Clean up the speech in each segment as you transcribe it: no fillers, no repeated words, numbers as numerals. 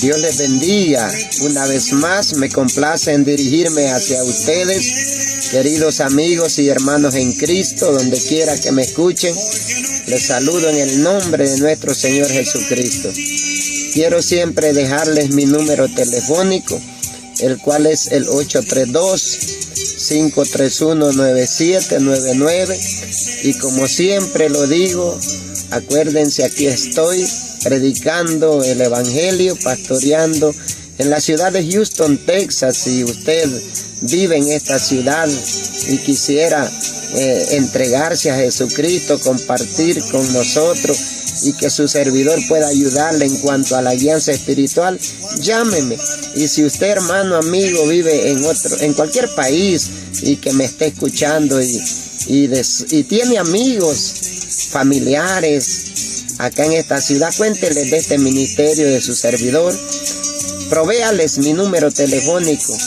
Dios les bendiga. Una vez más me complace en dirigirme hacia ustedes, queridos amigos y hermanos en Cristo, donde quiera que me escuchen. Les saludo en el nombre de nuestro Señor Jesucristo. Quiero siempre dejarles mi número telefónico, el cual es el 832-531-9799. Y como siempre lo digo, acuérdense, aquí estoy predicando el Evangelio, pastoreando en la ciudad de Houston, Texas. Si usted vive en esta ciudad y quisiera entregarse a Jesucristo, compartir con nosotros y que su servidor pueda ayudarle en cuanto a la guianza espiritual, llámeme. Y si usted, hermano, amigo, vive en cualquier país y que me esté escuchando y tiene amigos, familiares acá en esta ciudad, cuénteles de este ministerio de su servidor, provéales mi número telefónico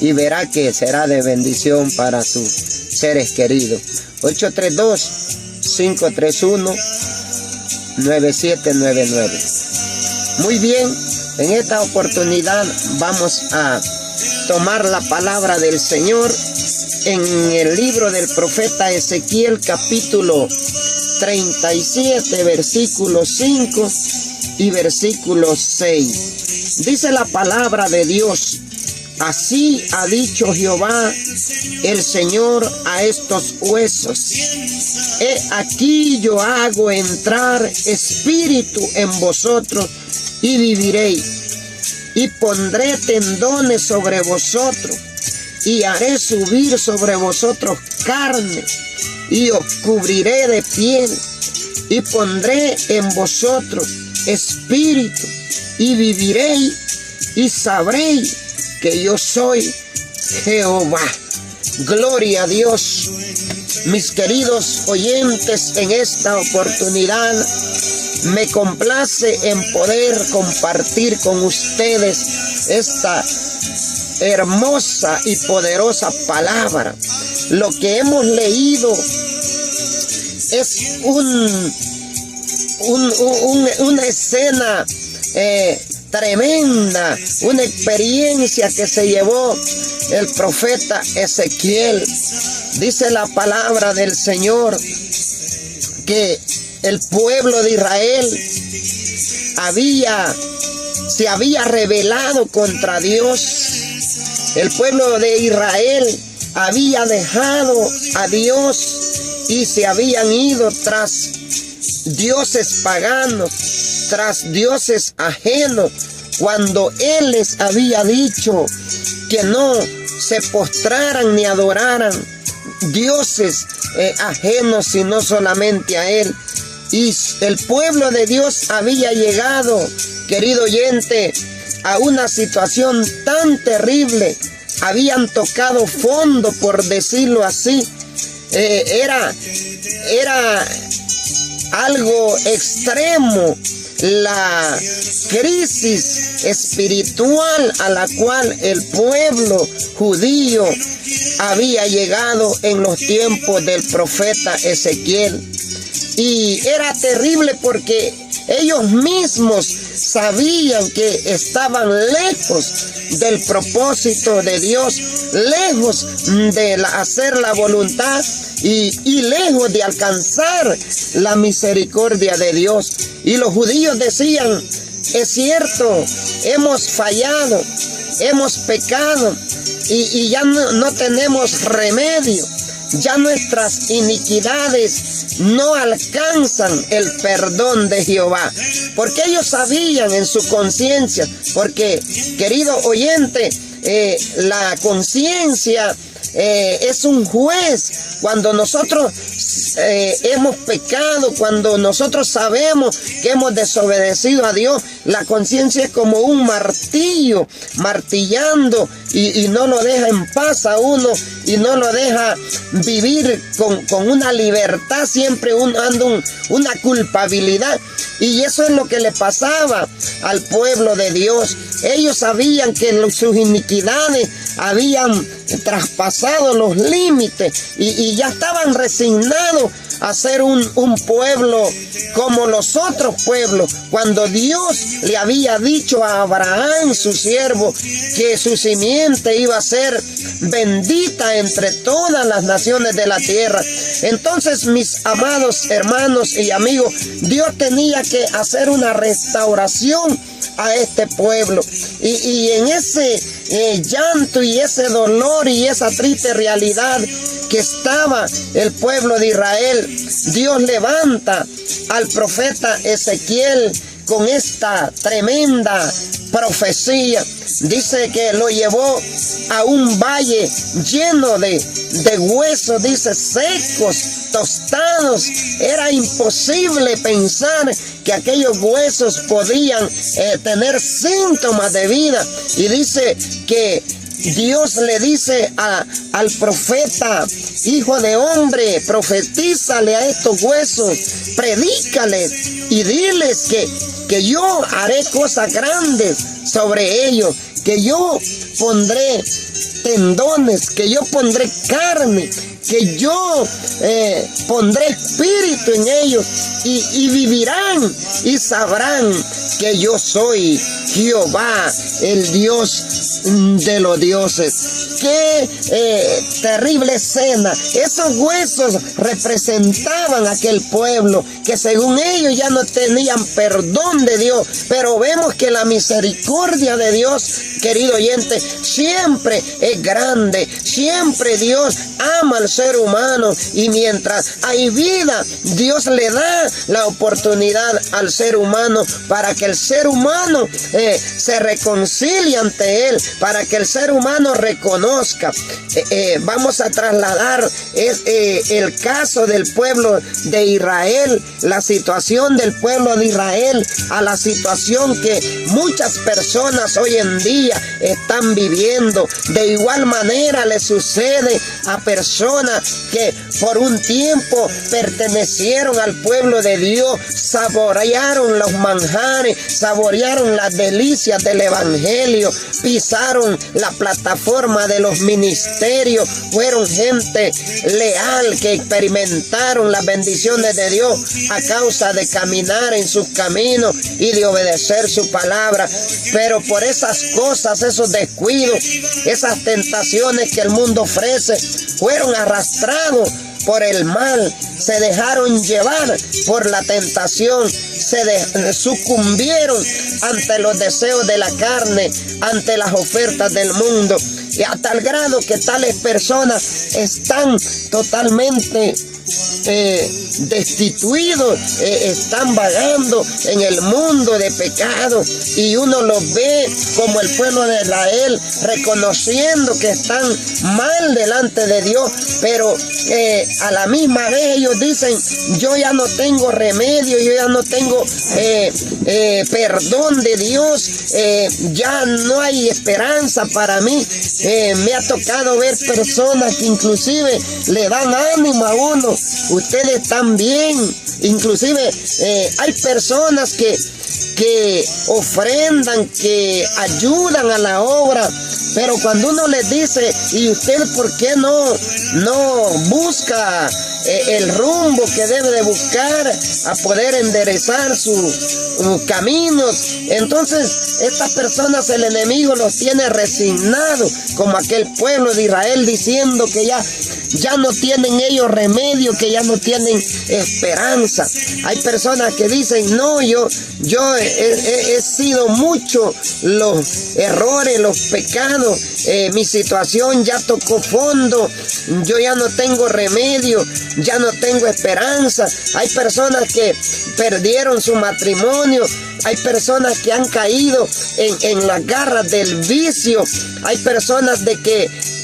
y verá que será de bendición para sus seres queridos. 832-531-9799. Muy bien, en esta oportunidad vamos a tomar la palabra del Señor en el libro del profeta Ezequiel, capítulo 37, versículo 5 y versículo 6. Dice la palabra de Dios: así ha dicho Jehová el Señor a estos huesos: he aquí yo hago entrar espíritu en vosotros y viviréis, y pondré tendones sobre vosotros, y haré subir sobre vosotros carne, y os cubriré de piel, y pondré en vosotros espíritu, y viviréis, y sabréis que yo soy Jehová. Gloria a Dios. Mis queridos oyentes, en esta oportunidad me complace en poder compartir con ustedes esta hermosa y poderosa palabra. Lo que hemos leído es una escena tremenda, una experiencia que se llevó el profeta Ezequiel. Dice la palabra del Señor que el pueblo de Israel se había rebelado contra Dios. El pueblo de Israel había dejado a Dios y se habían ido tras dioses paganos, tras dioses ajenos, cuando Él les había dicho que no se postraran ni adoraran dioses ajenos, sino solamente a Él. Y el pueblo de Dios había llegado, querido oyente, a una situación tan terrible. Habían tocado fondo, por decirlo así. Era algo extremo la crisis espiritual a la cual el pueblo judío había llegado en los tiempos del profeta Ezequiel. Y era terrible porque ellos mismos sabían que estaban lejos del propósito de Dios, lejos de hacer la voluntad y lejos de alcanzar la misericordia de Dios. Y los judíos decían: es cierto, hemos fallado, hemos pecado y ya no tenemos remedio. Ya nuestras iniquidades no alcanzan el perdón de Jehová. Porque ellos sabían en su conciencia, porque, querido oyente, la conciencia es un juez. Cuando nosotros hemos pecado, cuando nosotros sabemos que hemos desobedecido a Dios, la conciencia es como un martillo, martillando y no lo deja en paz a uno y no lo deja vivir con una libertad, siempre ando una culpabilidad. Y eso es lo que le pasaba al pueblo de Dios. Ellos sabían que sus iniquidades habían traspasado los límites y ya estaban resignados a ser un pueblo como los otros pueblos, cuando Dios le había dicho a Abraham, su siervo, que su simiente iba a ser bendita entre todas las naciones de la tierra. Entonces, mis amados hermanos y amigos, Dios tenía que hacer una restauración a este pueblo, y en ese llanto y ese dolor y esa triste realidad que estaba el pueblo de Israel, Dios levanta al profeta Ezequiel con esta tremenda profecía. Dice que lo llevó a un valle lleno de huesos, dice, secos, tostados. Era imposible pensar que aquellos huesos podían tener síntomas de vida. Y dice que Dios le dice al profeta: hijo de hombre, profetízale a estos huesos, predícales y diles que yo haré cosas grandes sobre ellos, que yo pondré tendones, que yo pondré carne, que yo pondré espíritu en ellos, y vivirán y sabrán que yo soy Jehová, el Dios de los dioses. Qué terrible escena. Esos huesos representaban a aquel pueblo que según ellos ya no tenían perdón de Dios, pero vemos que la misericordia de Dios, querido oyente, siempre es grande. Siempre Dios ama al ser humano, y mientras hay vida, Dios le da la oportunidad al ser humano para que el ser humano se reconcilie ante Él, para que el ser humano reconozca. Vamos a trasladar el caso del pueblo de Israel, la situación del pueblo de Israel, a la situación que muchas personas hoy en día están viviendo. De igual manera le sucede a personas que por un tiempo pertenecieron al pueblo de Dios, saborearon los manjares, saborearon las delicias del evangelio, pisaron la plataforma de los ministerios, fueron gente leal que experimentaron las bendiciones de Dios a causa de caminar en sus caminos y de obedecer su palabra. Pero por esas cosas, esos descuidos, esas tentaciones que el mundo ofrece, fueron arrastrados por el mal, se dejaron llevar por la tentación, sucumbieron ante los deseos de la carne, ante las ofertas del mundo, y a tal grado que tales personas están totalmente destituidos, están vagando en el mundo de pecado, y uno los ve como el pueblo de Israel, reconociendo que están mal delante de Dios, pero a la misma vez ellos dicen: yo ya no tengo remedio, yo ya no tengo perdón de Dios, ya no hay esperanza para mí. Me ha tocado ver personas que inclusive le dan ánimo a uno: ustedes están bien. Inclusive hay personas que ofrendan, que ayudan a la obra, pero cuando uno les dice: ¿y usted por qué no busca el rumbo que debe de buscar a poder enderezar sus caminos? Entonces estas personas, el enemigo los tiene resignados, como aquel pueblo de Israel, diciendo que ya no tienen ellos remedio, que ya no tienen esperanza. Hay personas que dicen: no, yo he sido mucho los errores, los pecados, mi situación ya tocó fondo, yo ya no tengo remedio, ya no tengo esperanza. Hay personas que perdieron su matrimonio, hay personas que han caído en las garras del vicio, hay personas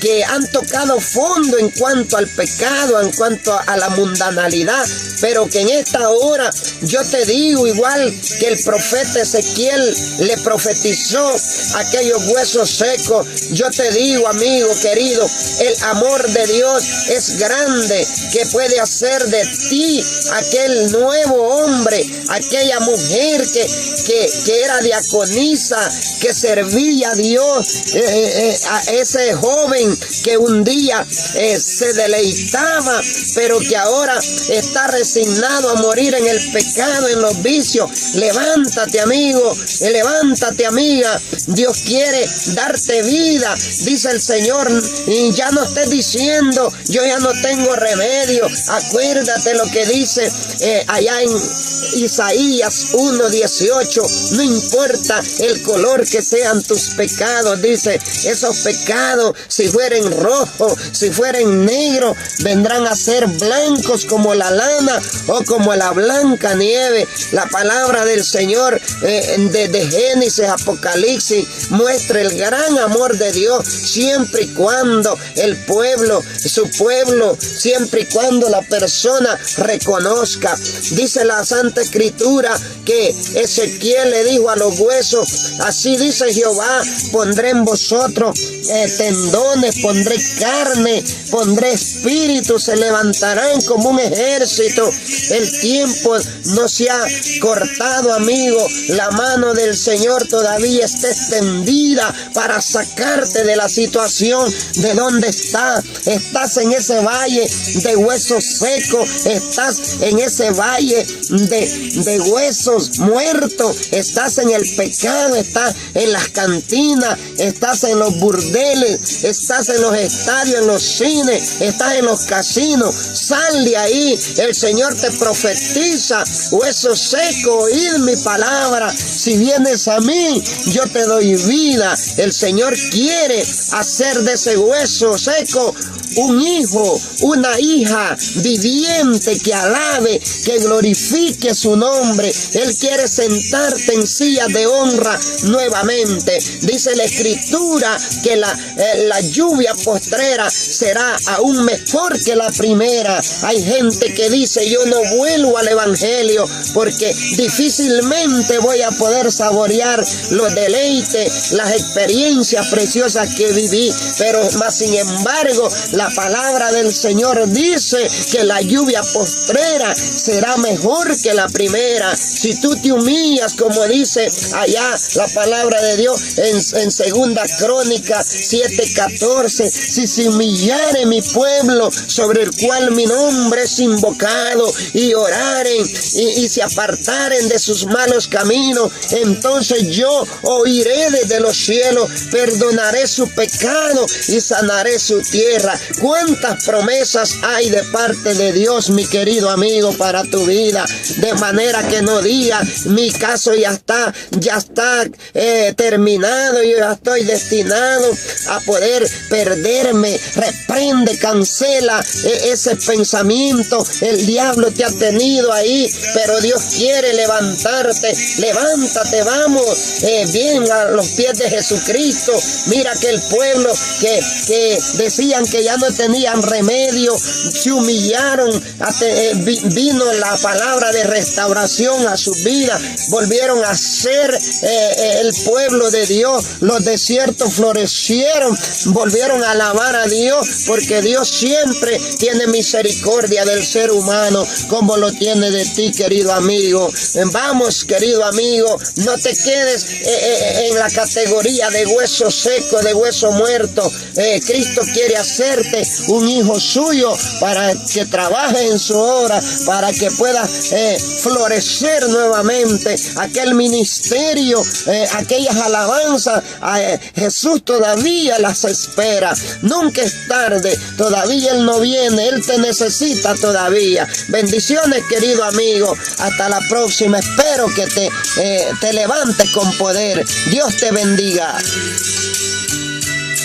que han tocado fondo en cuanto al pecado, en cuanto a la mundanalidad, pero que en esta hora yo te digo, igual que el profeta Ezequiel le profetizó aquellos huesos secos, yo te digo, amigo querido, el amor de Dios es grande, que puede hacer de ti aquel nuevo hombre, aquella mujer que era diaconisa, que servía a Dios, a ese joven joven que un día se deleitaba, pero que ahora está resignado a morir en el pecado, en los vicios. Levántate, amigo, levántate, amiga. Dios quiere darte vida, dice el Señor, y ya no estés diciendo, yo ya no tengo remedio. Acuérdate lo que dice allá en Isaías 1:18, no importa el color que sean tus pecados, dice, esos pecados, si fueren rojos, si fueren negros, vendrán a ser blancos como la lana o como la blanca nieve. La palabra del Señor de Génesis, Apocalipsis, muestra el gran amor de Dios, siempre y cuando el pueblo, su pueblo, siempre y cuando la persona reconozca. Dice la Santa Escritura que Ezequiel le dijo a los huesos, así dice Jehová, pondré en vosotros tendones, pondré carne, pondré espíritu, se levantarán como un ejército. El tiempo no se ha cortado, amigo. La mano del Señor todavía está extendida para sacarte de la situación de donde estás. Estás en ese valle de huesos secos, estás en ese valle de huesos muertos, estás en el pecado, estás en las cantinas, estás en los burdeles, estás en los estadios, en los cines, estás en los casinos. Sal de ahí, el Señor te profetiza, huesos secos, oíd mi palabra, si vienes a mí, yo te doy vida. El Señor quiere hacer de ese hueso seco un hijo, una hija viviente que alabe, que glorifique su nombre. Él quiere sentarte en silla de honra nuevamente. Dice la Escritura que la lluvia postrera será aún mejor que la primera. Hay gente que dice, yo no vuelvo al Evangelio porque difícilmente voy a poder saborear los deleites, las experiencias preciosas que viví, pero más sin embargo, la palabra del Señor dice que la lluvia postrera será mejor que la primera. Si tú te humillas, como dice allá la palabra de Dios en Segunda Crónica 7:14, si se humillare mi pueblo sobre el cual mi nombre es invocado, y oraren y se apartaren de sus malos caminos, entonces yo oiré desde los cielos, perdonaré su pecado y sanaré su tierra. ¿Cuántas promesas hay de parte de Dios, mi querido amigo, para tu vida? De manera que no diga, mi caso ya está terminado, yo ya estoy destinado a poder perderme. Reprende, cancela ese pensamiento. El diablo te ha tenido ahí, pero Dios quiere levantarte. Levántate, vamos bien a los pies de Jesucristo. Mira que el pueblo que decían que ya no tenían remedio, se humillaron, vino la palabra de restauración a sus vidas, volvieron a ser el pueblo de Dios, los desiertos florecieron, volvieron a alabar a Dios, porque Dios siempre tiene misericordia del ser humano, como lo tiene de ti, querido amigo. Vamos, querido amigo, no te quedes en la categoría de hueso seco, de hueso muerto. Cristo quiere hacerte un hijo suyo para que trabaje en su obra, para que pueda florecer nuevamente aquel ministerio, aquellas alabanzas. Jesús todavía las espera. Nunca es tarde, todavía Él no viene, Él te necesita todavía. Bendiciones, querido amigo, hasta la próxima. Espero que te levantes con poder. Dios te bendiga.